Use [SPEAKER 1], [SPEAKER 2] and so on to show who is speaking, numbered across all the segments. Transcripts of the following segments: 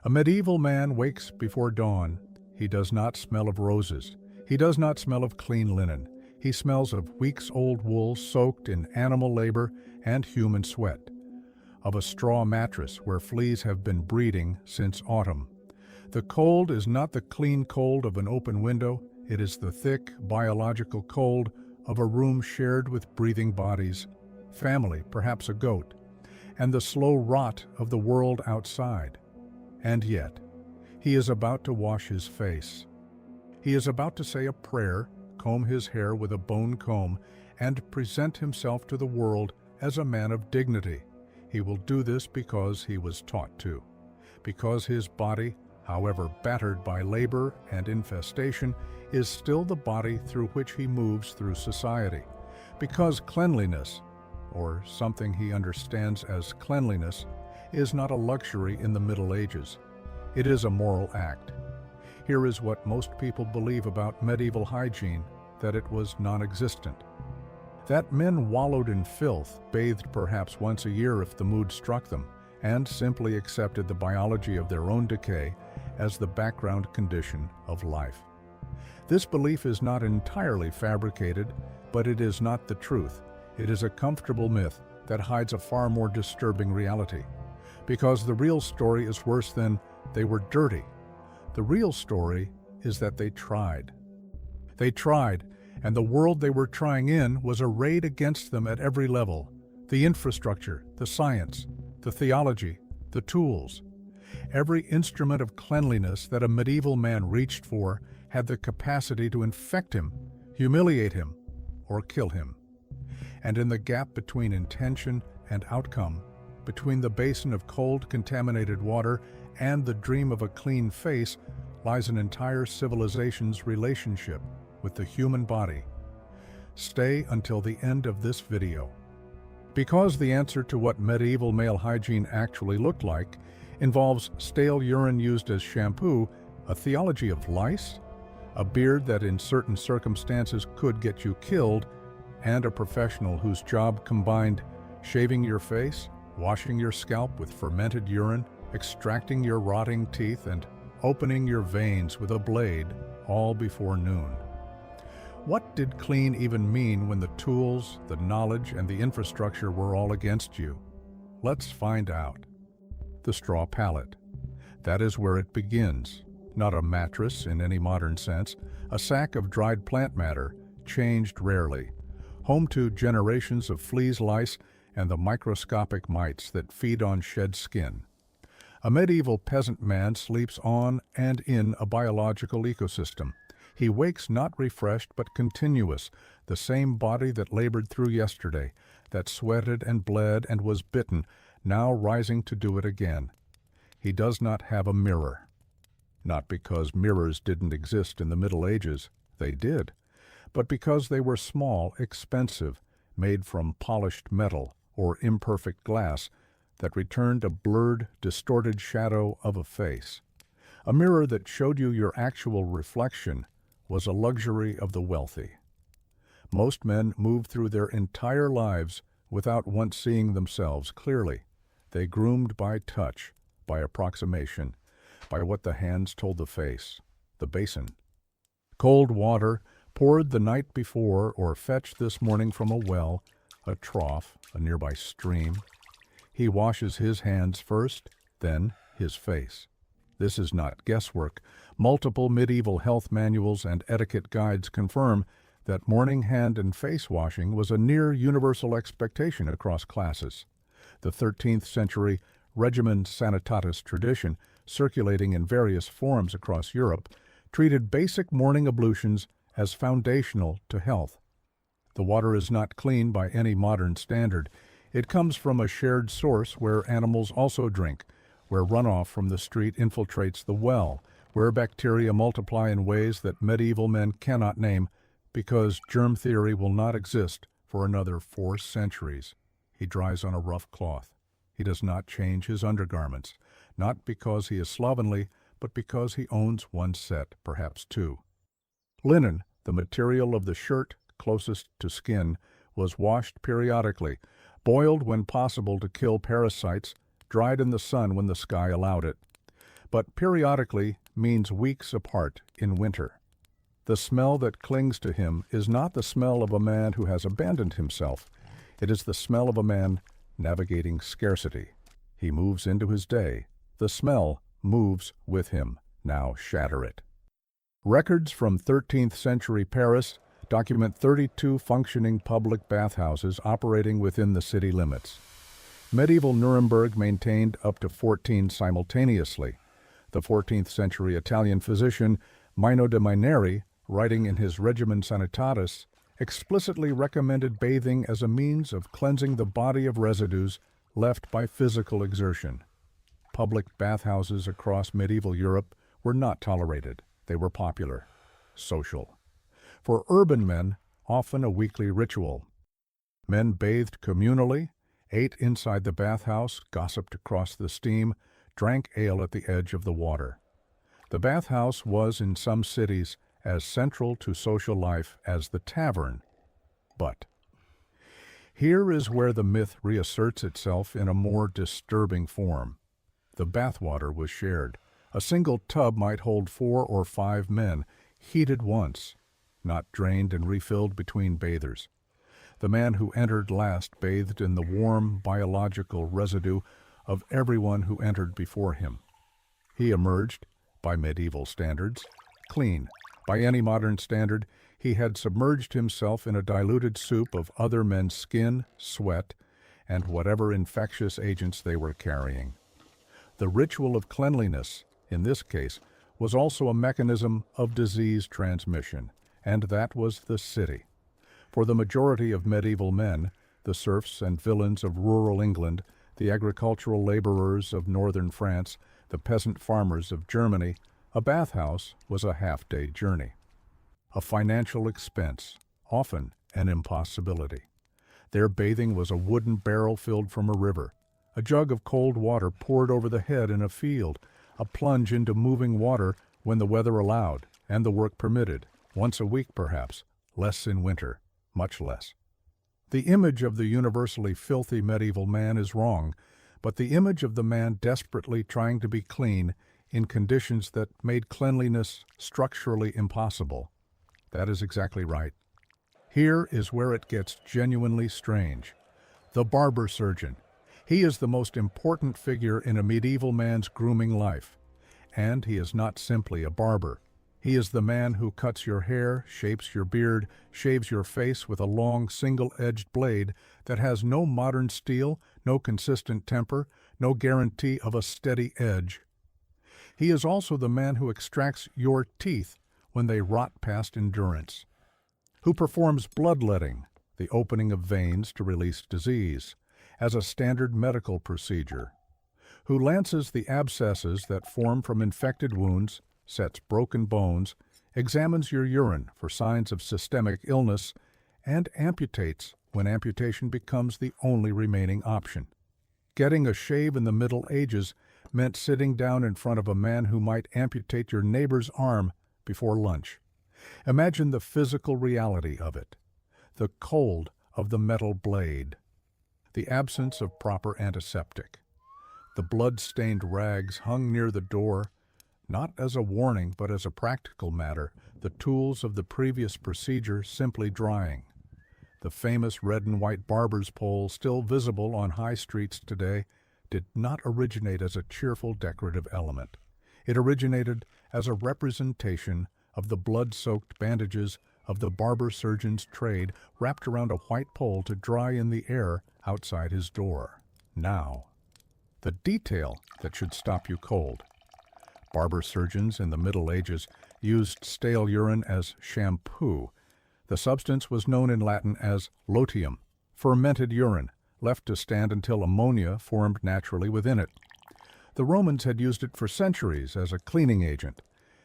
[SPEAKER 1] A medieval man wakes before dawn. He does not smell of roses. He does not smell of clean linen. He smells of weeks-old wool soaked in animal labor and human sweat, of a straw mattress where fleas have been breeding since autumn. The cold is not the clean cold of an open window. It is the thick, biological cold of a room shared with breathing bodies, family, perhaps a goat, and the slow rot of the world outside. And yet, he is about to wash his face. He is about to say a prayer, comb his hair with a bone comb, and present himself to the world as a man of dignity. He will do this because he was taught to, because his body, however battered by labor and infestation, is still the body through which he moves through society, because cleanliness, or something he understands as cleanliness, is not a luxury in the Middle Ages. It is a moral act. Here is what most people believe about medieval hygiene, that it was non-existent. That men wallowed in filth, bathed perhaps once a year if the mood struck them, and simply accepted the biology of their own decay as the background condition of life. This belief is not entirely fabricated, but it is not the truth. It is a comfortable myth that hides a far more disturbing reality. Because the real story is worse than they were dirty. The real story is that they tried. They tried, and the world they were trying in was arrayed against them at every level. The infrastructure, the science, the theology, the tools. Every instrument of cleanliness that a medieval man reached for had the capacity to infect him, humiliate him, or kill him. And in the gap between intention and outcome, between the basin of cold, contaminated water and the dream of a clean face, lies an entire civilization's relationship with the human body. Stay until the end of this video. Because the answer to what medieval male hygiene actually looked like involves stale urine used as shampoo, a theology of lice, a beard that in certain circumstances could get you killed, and a professional whose job combined shaving your face, washing your scalp with fermented urine, extracting your rotting teeth, and opening your veins with a blade, all before noon. What did clean even mean when the tools, the knowledge, and the infrastructure were all against you? Let's find out. The straw pallet. That is where it begins. Not a mattress in any modern sense, a sack of dried plant matter, changed rarely, home to generations of fleas, lice, and the microscopic mites that feed on shed skin. A medieval peasant man sleeps on and in a biological ecosystem. He wakes not refreshed but continuous, the same body that labored through yesterday, that sweated and bled and was bitten, now rising to do it again. He does not have a mirror. Not because mirrors didn't exist in the Middle Ages, they did, but because they were small, expensive, made from polished metal or imperfect glass that returned a blurred, distorted shadow of a face. A mirror that showed you your actual reflection was a luxury of the wealthy. Most men move through their entire lives without once seeing themselves clearly. They groomed by touch, by approximation, by what the hands told the face, the basin. Cold water, poured the night before or fetched this morning from a well, a trough, a nearby stream. He washes his hands first, then his face. This is not guesswork. Multiple medieval health manuals and etiquette guides confirm that morning hand and face washing was a near universal expectation across classes. The 13th century Regimen Sanitatis tradition, circulating in various forms across Europe, treated basic morning ablutions as foundational to health. The water is not clean by any modern standard. It comes from a shared source where animals also drink, where runoff from the street infiltrates the well, where bacteria multiply in ways that medieval men cannot name, because germ theory will not exist for another 4 centuries. He dries on a rough cloth. He does not change his undergarments, not because he is slovenly, but because he owns one set, perhaps 2. Linen, the material of the shirt closest to skin, was washed periodically, boiled when possible to kill parasites, dried in the sun when the sky allowed it. but periodically means weeks apart in winter. The smell that clings to him is not the smell of a man who has abandoned himself. It is the smell of a man navigating scarcity. He moves into his day. The smell moves with him. Now shatter it. Records from 13th century Paris document 32 functioning public bathhouses operating within the city limits. Medieval Nuremberg maintained up to 14 simultaneously. The 14th century Italian physician Maino de Maineri, writing in his Regimen Sanitatis, explicitly recommended bathing as a means of cleansing the body of residues left by physical exertion. Public bathhouses across medieval Europe were not tolerated. They were popular, social. For urban men, often a weekly ritual. Men bathed communally, ate inside the bathhouse, gossiped across the steam, drank ale at the edge of the water. The bathhouse was, in some cities, as central to social life as the tavern. But here is where the myth reasserts itself in a more disturbing form. The bathwater was shared. A single tub might hold 4 or 5 men, heated once, not drained and refilled between bathers. The man who entered last bathed in the warm biological residue of everyone who entered before him. He emerged, by medieval standards, clean. By any modern standard, he had submerged himself in a diluted soup of other men's skin, sweat, and whatever infectious agents they were carrying. The ritual of cleanliness, in this case, was also a mechanism of disease transmission, and that was the city. For the majority of medieval men, the serfs and villains of rural England, the agricultural laborers of northern France, the peasant farmers of Germany, a bathhouse was a half-day journey. A financial expense, often an impossibility. Their bathing was a wooden barrel filled from a river, a jug of cold water poured over the head in a field, a plunge into moving water when the weather allowed and the work permitted, once a week perhaps, less in winter, much less. The image of the universally filthy medieval man is wrong, but the image of the man desperately trying to be clean in conditions that made cleanliness structurally impossible, that is exactly right. Here is where it gets genuinely strange. The barber-surgeon. He is the most important figure in a medieval man's grooming life. And he is not simply a barber. He is the man who cuts your hair, shapes your beard, shaves your face with a long single-edged blade that has no modern steel, no consistent temper, no guarantee of a steady edge. He is also the man who extracts your teeth when they rot past endurance, who performs bloodletting, the opening of veins to release disease, as a standard medical procedure, who lances the abscesses that form from infected wounds, sets broken bones, examines your urine for signs of systemic illness, and amputates when amputation becomes the only remaining option. Getting a shave in the Middle Ages meant sitting down in front of a man who might amputate your neighbor's arm before lunch. Imagine the physical reality of it, the cold of the metal blade, the absence of proper antiseptic. The blood-stained rags hung near the door, not as a warning but as a practical matter, the tools of the previous procedure simply drying. The famous red and white barber's pole, still visible on high streets today, did not originate as a cheerful decorative element. It originated as a representation of the blood-soaked bandages of the barber-surgeon's trade wrapped around a white pole to dry in the air outside his door. Now, the detail that should stop you cold. Barber-surgeons in the Middle Ages used stale urine as shampoo. The substance was known in Latin as lotium, fermented urine, left to stand until ammonia formed naturally within it. The Romans had used it for centuries as a cleaning agent.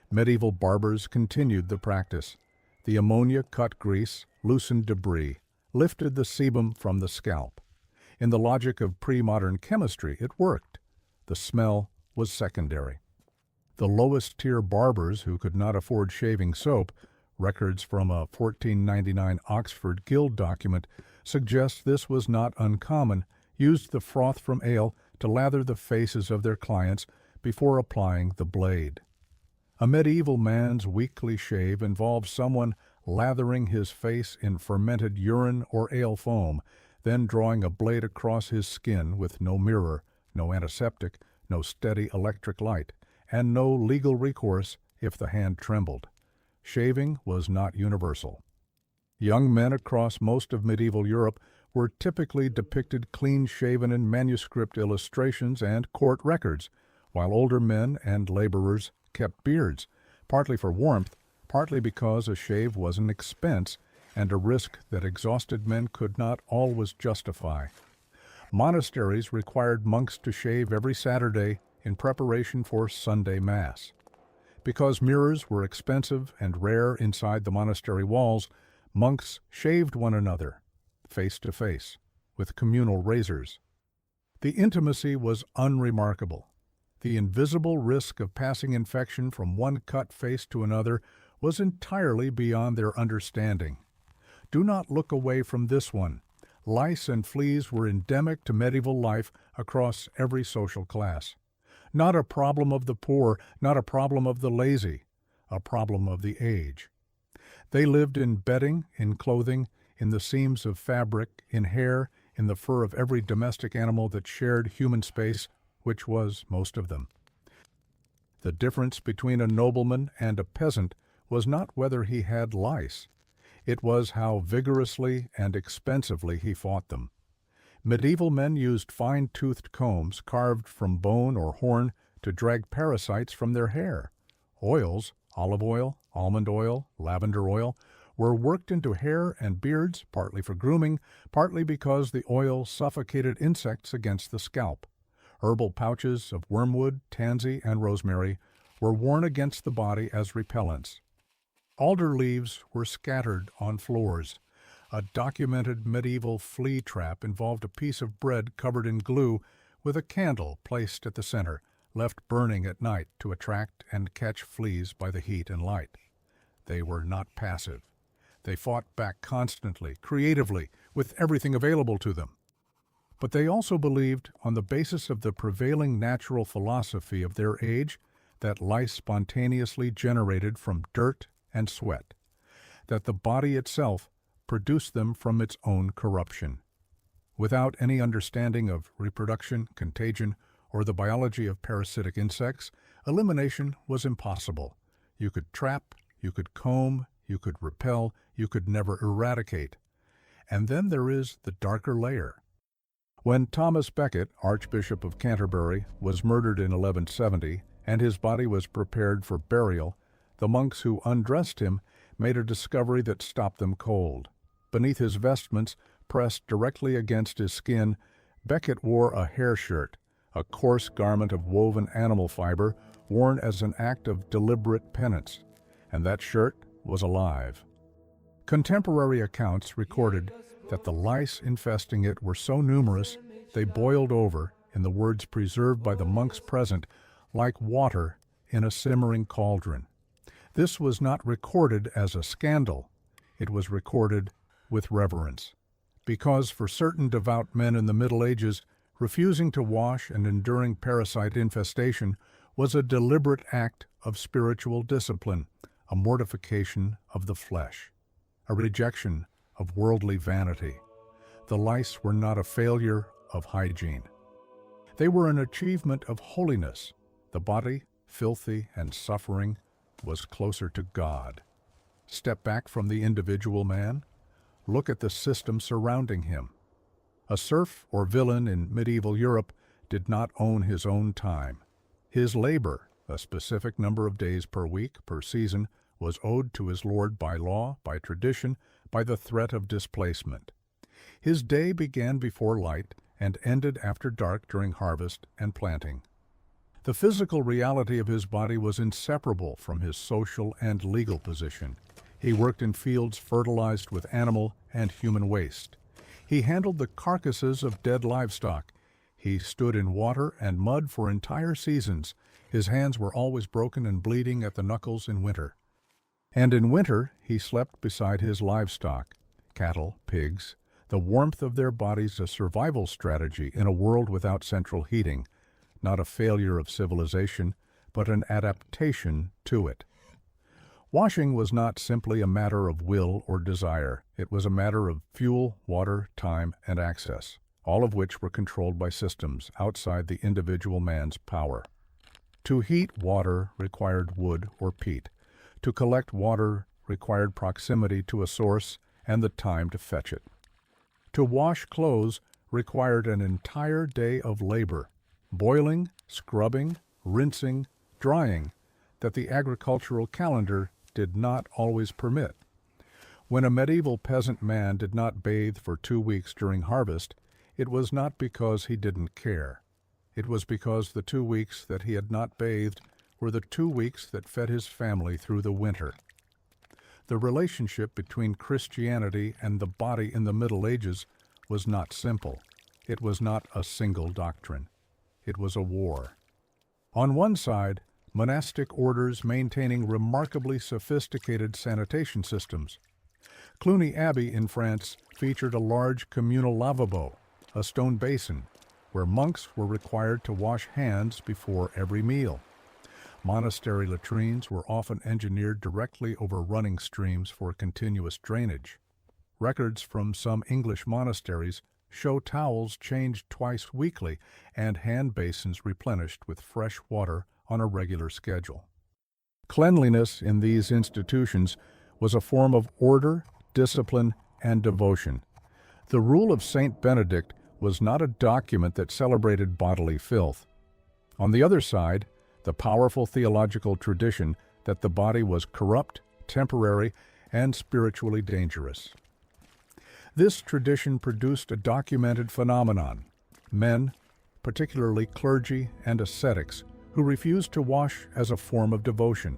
[SPEAKER 1] Medieval barbers continued the practice. The ammonia cut grease, loosened debris, lifted the sebum from the scalp. In the logic of pre-modern chemistry, it worked. The smell was secondary. The lowest-tier barbers who could not afford shaving soap, records from a 1499 Oxford Guild document suggest this was not uncommon, used the froth from ale to lather the faces of their clients before applying the blade. A medieval man's weekly shave involved someone lathering his face in fermented urine or ale foam, then drawing a blade across his skin with no mirror, no antiseptic, no steady electric light, and no legal recourse if the hand trembled. Shaving was not universal. Young men across most of medieval Europe were typically depicted clean-shaven in manuscript illustrations and court records, while older men and laborers kept beards, partly for warmth, partly because a shave was an expense and a risk that exhausted men could not always justify. Monasteries required monks to shave every Saturday in preparation for Sunday Mass. Because mirrors were expensive and rare inside the monastery walls, monks shaved one another, face to face, with communal razors. The intimacy was unremarkable. The invisible risk of passing infection from one cut face to another was entirely beyond their understanding. Do not look away from this one. Lice and fleas were endemic to medieval life across every social class. Not a problem of the poor, not a problem of the lazy, a problem of the age. They lived in bedding, in clothing, in the seams of fabric, in hair, in the fur of every domestic animal that shared human space, which was most of them. The difference between a nobleman and a peasant was not whether he had lice. It was how vigorously and expensively he fought them. Medieval men used fine-toothed combs carved from bone or horn to drag parasites from their hair. Oils, olive oil, almond oil, lavender oil, were worked into hair and beards, partly for grooming, partly because the oil suffocated insects against the scalp. Herbal pouches of wormwood, tansy, and rosemary were worn against the body as repellents. Alder leaves were scattered on floors. A documented medieval flea trap involved a piece of bread covered in glue with a candle placed at the center, left burning at night to attract and catch fleas by the heat and light. They were not passive. They fought back constantly, creatively, with everything available to them. But they also believed, on the basis of the prevailing natural philosophy of their age, that lice spontaneously generated from dirt and sweat, that the body itself produced them from its own corruption. Without any understanding of reproduction, contagion, or the biology of parasitic insects, elimination was impossible. You could trap, you could comb, you could repel, you could never eradicate. And then there is the darker layer. When Thomas Becket, Archbishop of Canterbury, was murdered in 1170 and his body was prepared for burial, the monks who undressed him made a discovery that stopped them cold. Beneath his vestments, pressed directly against his skin, Becket wore a hair shirt, a coarse garment of woven animal fiber worn as an act of deliberate penance, and that shirt was alive. Contemporary accounts recorded that the lice infesting it were so numerous they boiled over, in the words preserved by the monks present, like water in a simmering cauldron. This was not recorded as a scandal. It was recorded with reverence, because for certain devout men in the Middle Ages, refusing to wash and enduring parasite infestation was a deliberate act of spiritual discipline, a mortification of the flesh, a rejection of worldly vanity. The lice were not a failure of hygiene. They were an achievement of holiness. The body, filthy and suffering, was closer to God. Step back from the individual man. Look at the system surrounding him. A serf or villain in medieval Europe did not own his own time. His labor, a specific number of days per week, per season, was owed to his lord by law, by tradition, by the threat of displacement. His day began before light and ended after dark during harvest and planting. The physical reality of his body was inseparable from his social and legal position. He worked in fields fertilized with animal and human waste. He handled the carcasses of dead livestock. He stood in water and mud for entire seasons. His hands were always broken and bleeding at the knuckles in winter. And in winter he slept beside his livestock, cattle, pigs, the warmth of their bodies a survival strategy in a world without central heating. not a failure of civilization, but an adaptation to it. Washing was not simply a matter of will or desire. It was a matter of fuel, water, time, and access, all of which were controlled by systems outside the individual man's power. To heat water required wood or peat. To collect water required proximity to a source and the time to fetch it. To wash clothes required an entire day of labor, boiling, scrubbing, rinsing, drying, that the agricultural calendar did not always permit. When a medieval peasant man did not bathe for 2 weeks during harvest, it was not because he didn't care. It was because the 2 weeks that he had not bathed were the 2 weeks that fed his family through the winter. The relationship between Christianity and the body in the Middle Ages was not simple. It was not a single doctrine. It was a war. On one side, monastic orders maintaining remarkably sophisticated sanitation systems. Cluny Abbey in France featured a large communal lavabo, a stone basin, where monks were required to wash hands before every meal. Monastery latrines were often engineered directly over running streams for continuous drainage. Records from some English monasteries show towels changed twice weekly and hand basins replenished with fresh water on a regular schedule. Cleanliness in these institutions was a form of order, discipline, and devotion. The rule of Saint Benedict was not a document that celebrated bodily filth. On the other side, the powerful theological tradition that the body was corrupt, temporary, and spiritually dangerous. This tradition produced a documented phenomenon: men, particularly clergy and ascetics, who refused to wash as a form of devotion,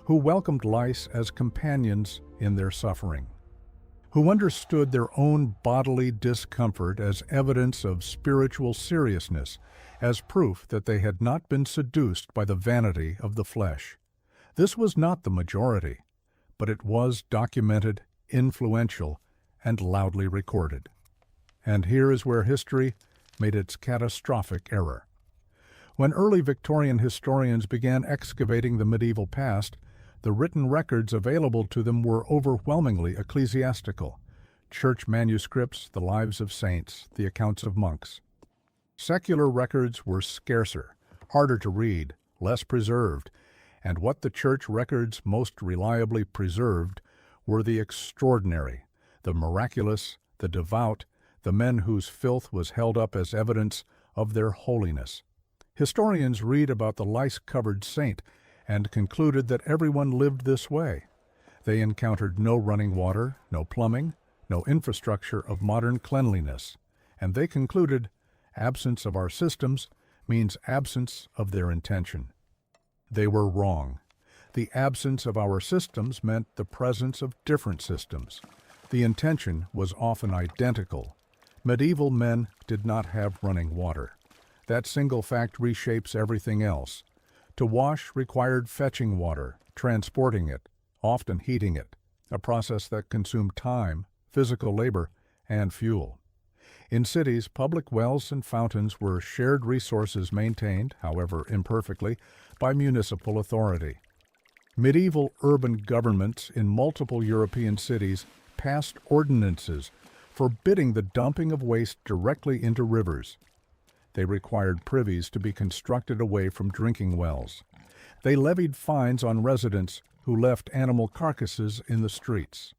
[SPEAKER 1] who welcomed lice as companions in their suffering, who understood their own bodily discomfort as evidence of spiritual seriousness, as proof that they had not been seduced by the vanity of the flesh. This was not the majority, but it was documented, influential, and loudly recorded. And here is where history made its catastrophic error. When early Victorian historians began excavating the medieval past, the written records available to them were overwhelmingly ecclesiastical: church manuscripts, the lives of saints, the accounts of monks. Secular records were scarcer, harder to read, less preserved, and what the church records most reliably preserved were the extraordinary, the miraculous, the devout, the men whose filth was held up as evidence of their holiness. Historians read about the lice-covered saint and concluded that everyone lived this way. They encountered no running water, no plumbing, no infrastructure of modern cleanliness, and they concluded, absence of our systems means absence of their intention. They were wrong. The absence of our systems meant the presence of different systems. The intention was often identical. Medieval men did not have running water. That single fact reshapes everything else. To wash required fetching water, transporting it, often heating it, a process that consumed time, physical labor, and fuel. In cities, public wells and fountains were shared resources maintained, however imperfectly, by municipal authority. Medieval urban governments in multiple European cities passed ordinances forbidding the dumping of waste directly into rivers. They required privies to be constructed away from drinking wells. They levied fines on residents who left animal carcasses in the streets.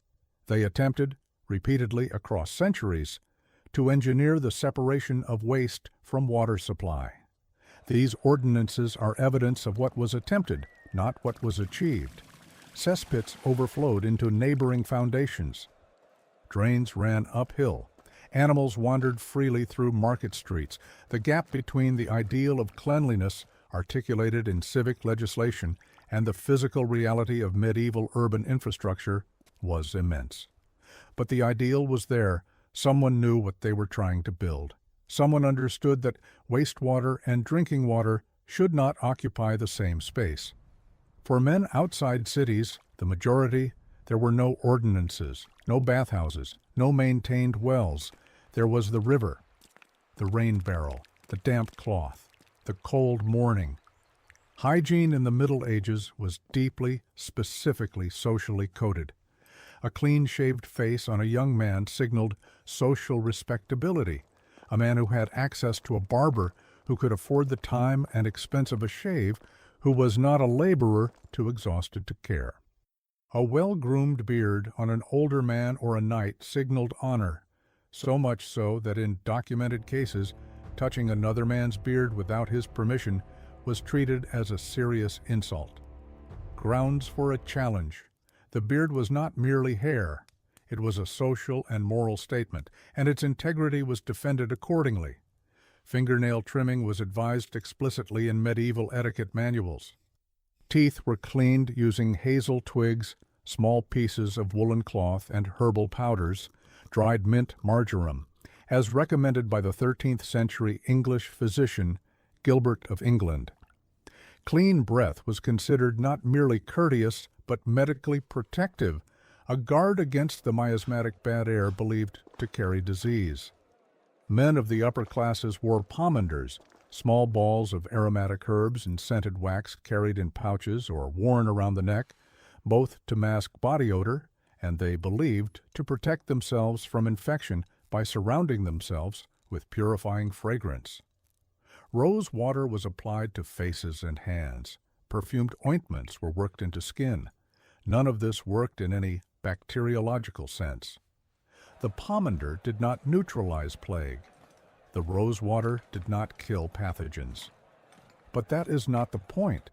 [SPEAKER 1] They attempted, repeatedly across centuries, to engineer the separation of waste from water supply. These ordinances are evidence of what was attempted, not what was achieved. Cesspits overflowed into neighboring foundations. Drains ran uphill. Animals wandered freely through market streets. The gap between the ideal of cleanliness articulated in civic legislation and the physical reality of medieval urban infrastructure was immense. But the ideal was there. Someone knew what they were trying to build. Someone understood that wastewater and drinking water should not occupy the same space. For men outside cities, the majority, there were no ordinances, no bathhouses, no maintained wells. There was the river, the rain barrel, the damp cloth, the cold morning. Hygiene in the Middle Ages was deeply, specifically socially coded. A clean-shaved face on a young man signaled social respectability, a man who had access to a barber who could afford the time and expense of a shave, who was not a laborer too exhausted to care. A well-groomed beard on an older man or a knight signaled honor, so much so that in documented cases, touching another man's beard without his permission was treated as a serious insult. Grounds for a challenge. The beard was not merely hair. It was a social and moral statement, and its integrity was defended accordingly. Fingernail trimming was advised explicitly in medieval etiquette manuals. Teeth were cleaned using hazel twigs, small pieces of woolen cloth, and herbal powders, dried mint marjoram, as recommended by the 13th century English physician Gilbert of England. Clean breath was considered not merely courteous, but medically protective, a guard against the miasmatic bad air believed to carry disease. Men of the upper classes wore pomanders, small balls of aromatic herbs and scented wax carried in pouches or worn around the neck, both to mask body odor, and they believed to protect themselves from infection by surrounding themselves with purifying fragrance. Rose water was applied to faces and hands. Perfumed ointments were worked into skin. None of this worked in any bacteriological sense. The pomander did not neutralize plague. The rose water did not kill pathogens. But that is not the point.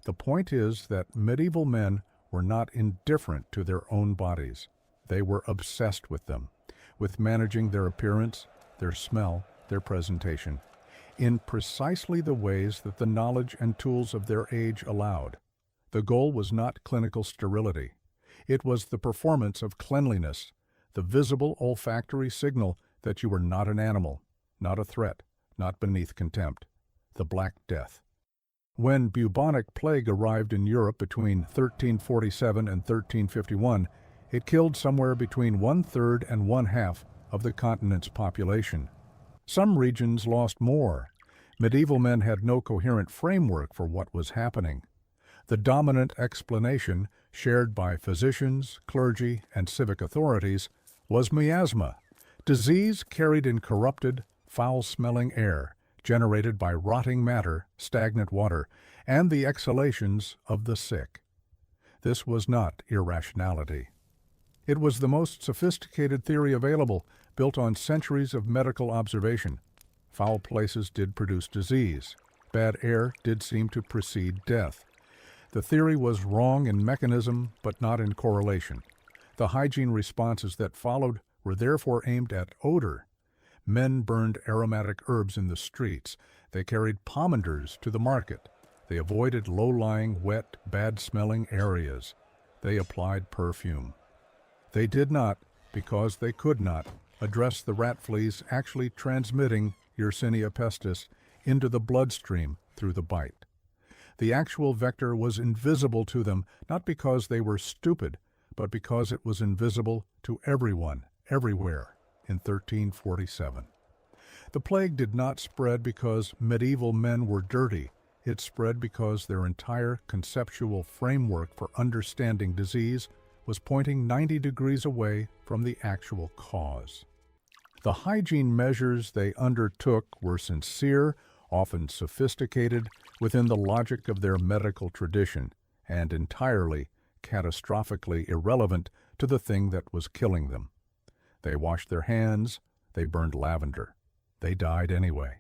[SPEAKER 1] The point is that medieval men were not indifferent to their own bodies. They were obsessed with them, with managing their appearance, their smell, their presentation, in precisely the ways that the knowledge and tools of their age allowed. The goal was not clinical sterility. It was the performance of cleanliness, the visible olfactory signal that you were not an animal, not a threat, not beneath contempt, the Black Death. When bubonic plague arrived in Europe between 1347 and 1351, it killed somewhere between 1/3 and 1/2 of the continent's population. Some regions lost more. Medieval men had no coherent framework for what was happening. The dominant explanation, shared by physicians, clergy, and civic authorities, was miasma, disease carried in corrupted, foul-smelling air, generated by rotting matter, stagnant water, and the exhalations of the sick. This was not irrationality. It was the most sophisticated theory available, built on centuries of medical observation. Foul places did produce disease. Bad air did seem to precede death. The theory was wrong in mechanism, but not in correlation. The hygiene responses that followed were therefore aimed at odor. Men burned aromatic herbs in the streets. They carried pomanders to the market. They avoided low-lying, wet, bad-smelling areas. They applied perfume. They did not, because they could not, address the rat fleas actually transmitting Yersinia pestis into the bloodstream through the bite. The actual vector was invisible to them, not because they were stupid, but because it was invisible to everyone, everywhere, in 1347. The plague did not spread because medieval men were dirty. It spread because their entire conceptual framework for understanding disease was pointing 90 degrees away from the actual cause. The hygiene measures they undertook were sincere, often sophisticated, within the logic of their medical tradition, and entirely, catastrophically irrelevant to the thing that was killing them. They washed their hands, they burned lavender. They died anyway.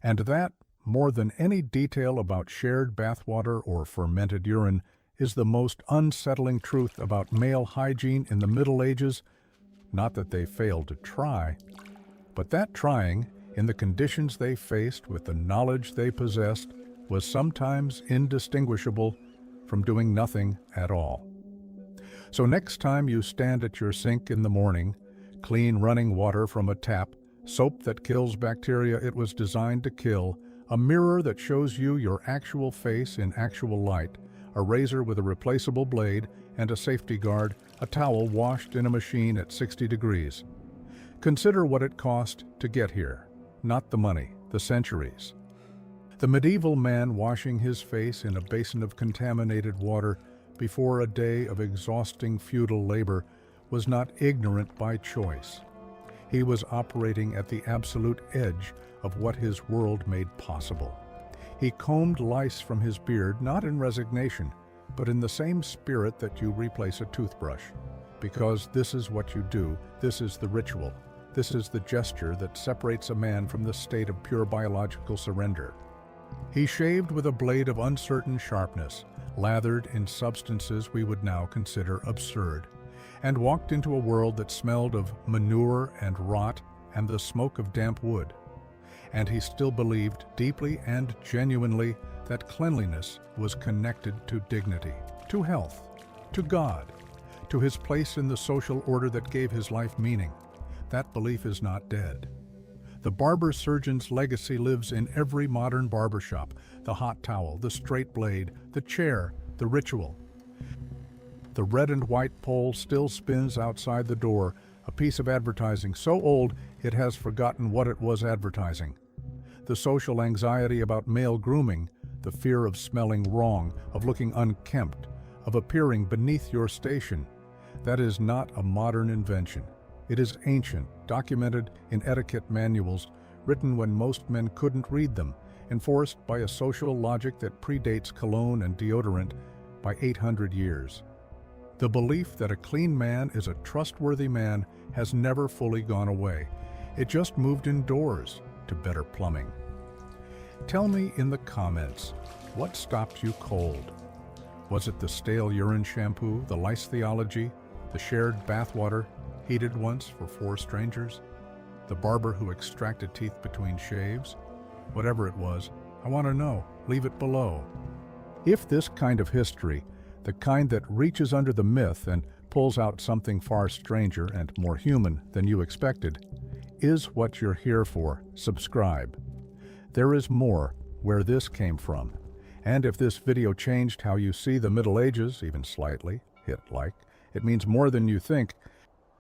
[SPEAKER 1] And that, more than any detail about shared bathwater or fermented urine, is the most unsettling truth about male hygiene in the Middle Ages. Not that they failed to try, but that trying, in the conditions they faced with the knowledge they possessed, was sometimes indistinguishable from doing nothing at all. So next time you stand at your sink in the morning, clean running water from a tap, soap that kills bacteria it was designed to kill, a mirror that shows you your actual face in actual light, a razor with a replaceable blade and a safety guard, a towel washed in a machine at 60 degrees. Consider what it cost to get here, not the money, the centuries. The medieval man washing his face in a basin of contaminated water before a day of exhausting feudal labor was not ignorant by choice. He was operating at the absolute edge of what his world made possible. He combed lice from his beard not in resignation, but in the same spirit that you replace a toothbrush. Because this is what you do, this is the ritual, this is the gesture that separates a man from the state of pure biological surrender. He shaved with a blade of uncertain sharpness, lathered in substances we would now consider absurd, and walked into a world that smelled of manure and rot and the smoke of damp wood. And he still believed deeply and genuinely that cleanliness was connected to dignity, to health, to God, to his place in the social order that gave his life meaning. That belief is not dead. The barber-surgeon's legacy lives in every modern barbershop: the hot towel, the straight blade, the chair, the ritual. The red and white pole still spins outside the door, a piece of advertising so old it has forgotten what it was advertising. The social anxiety about male grooming, the fear of smelling wrong, of looking unkempt, of appearing beneath your station, that is not a modern invention. It is ancient, documented in etiquette manuals, written when most men couldn't read them, enforced by a social logic that predates cologne and deodorant by 800 years. The belief that a clean man is a trustworthy man has never fully gone away. It just moved indoors to better plumbing. Tell me in the comments, what stopped you cold? Was it the stale urine shampoo, the lice theology, the shared bathwater, heated once for 4 strangers? The barber who extracted teeth between shaves? Whatever it was, I want to know. Leave it below. If this kind of history, the kind that reaches under the myth and pulls out something far stranger and more human than you expected, is what you're here for, subscribe. There is more where this came from. And if this video changed how you see the Middle Ages, even slightly, hit like. It means more than you think.